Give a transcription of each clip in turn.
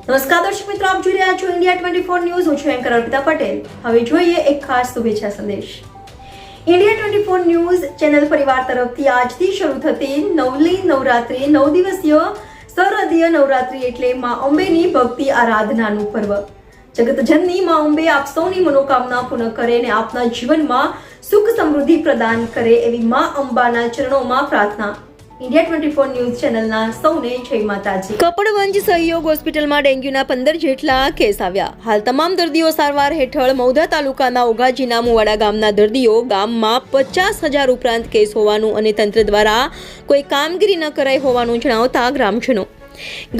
નમસ્કાર દર્શક મિત્રો, આપ જોઈ રહ્યા છો ઇન્ડિયા 24 ન્યૂઝ. હું છું એન્કર અર્પિતા પટેલ. હવે જોઈએ એક ખાસ શુભેચ્છા સંદેશ. ઇન્ડિયા 24 ન્યૂઝ ચેનલ પરિવાર તરફથી આજથી શરૂ થતી નવલી નવરાત્રી 9 દિવસીય સરહદીય નવરાત્રી એટલે માં અંબેની ભક્તિ આરાધનાનું પર્વ. જગતજનની માં અંબે આપ સૌની મનોકામના પૂર્ણ કરે અને આપના જીવનમાં સુખ સમૃદ્ધિ પ્રદાન કરે એવી માં અંબાના ચરણોમાં પ્રાર્થના. ઇન્ડિયા 24 ન્યૂઝ ચેનલના સૌને જય માતાજી. કપડવંજ સહયોગ હોસ્પિટલમાં ડેન્ગ્યુના 15 જેટલા કેસ આવ્યા. હાલ તમામ દર્દીઓ સારવાર હેઠળ. મૌધા તાલુકાના ઓઘાજીના મુવાડા ગામના દર્દીઓ. ગામમાં 50,000 ઉપરાંત કેસ હોવાનું અને તંત્ર દ્વારા કોઈ કામગીરી ન કરાઈ હોવાનું જણાવતા ગ્રામજનો.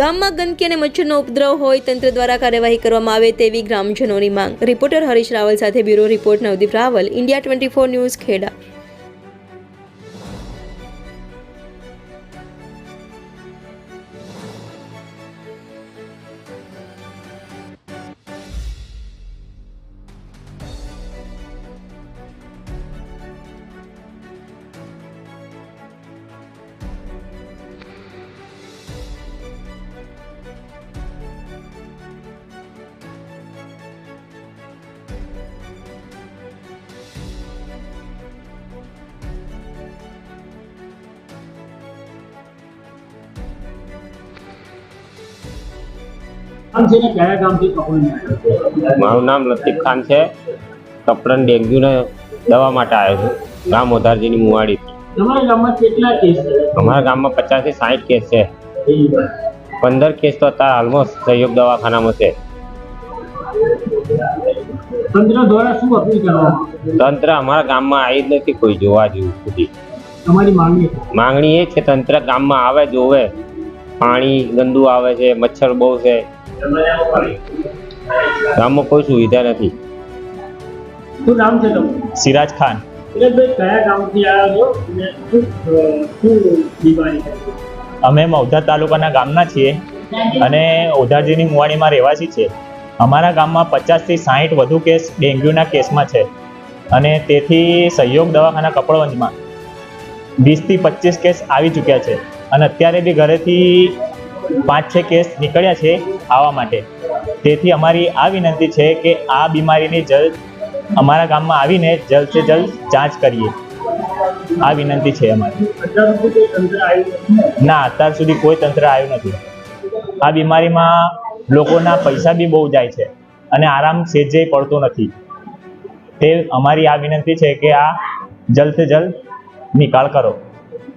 ગામમાં ગંદકી અને મચ્છરનો ઉપદ્રવ હોય, તંત્ર દ્વારા કાર્યવાહી કરવામાં આવે તેવી ગ્રામજનોની માંગ. રિપોર્ટર હરીશ રાવલ સાથે bureau report Navdeep Raval, India 24 news, Kheda. મારું નામ લતીફ ખાન છે. કપડન ડેન્ગ્યુને દવા માટે આવ્યો છું. ગામ ઓધારજીની મુવાડી. તમારા ગામમાં કેટલા કેસ છે? અમારા ગામમાં 50 થી 60 કેસ છે. 15 કેસ તો અત્યારે હાલમાં સહયોગ દવાખાનામાં છે. તંત્ર દ્વારા શું અપીલ કરવામાં? તંત્ર અમારા ગામમાં આવી જ નથી કોઈ જોવા જેવું સુધી. તમારી માંગણી એ છે તંત્ર ગામમાં આવે, જોવે. પાણી ગંદુ આવે છે, મચ્છર બહુ છે, ગામમાં કોઈ સુવિધા નથી. શું નામ છે તમારું? સિરાજ ખાન. સિરાજભાઈ, કયા ગામથી આવ્યા છો? શું બીમારી છે? અમે મૌધા તાલુકાના ગામના છીએ અને ઓધારજીની મુવાડીમાં રહેવાસી છે. અમારા ગામમાં 50 થી 60 વધુ કેસ ડેન્ગ્યુના કેસમાં છે અને તેથી સહયોગ દવાખાના કપડવંજમાં 20 થી 25 કેસ આવી ચૂક્યા છે અને અત્યારે બી ઘરેથી 5-6 કેસ નીકળ્યા છે આવવા માટે. તેથી અમારી આ વિનંતી છે કે આ બીમારીની જલ્દ અમારા ગામમાં આવીને જલ્દ સે જલ્દ જાંચ કરીએ. આ વિનંતી છે અમારી. ના, અત્યાર સુધી કોઈ તંત્ર આવ્યું નથી. આ બીમારીમાં લોકોના પૈસા બી બહુ જાય છે અને આરામ સહેજે પડતો નથી. તે અમારી આ વિનંતી છે કે આ જલ્દ સે જલ્દ નિકાલ કરો.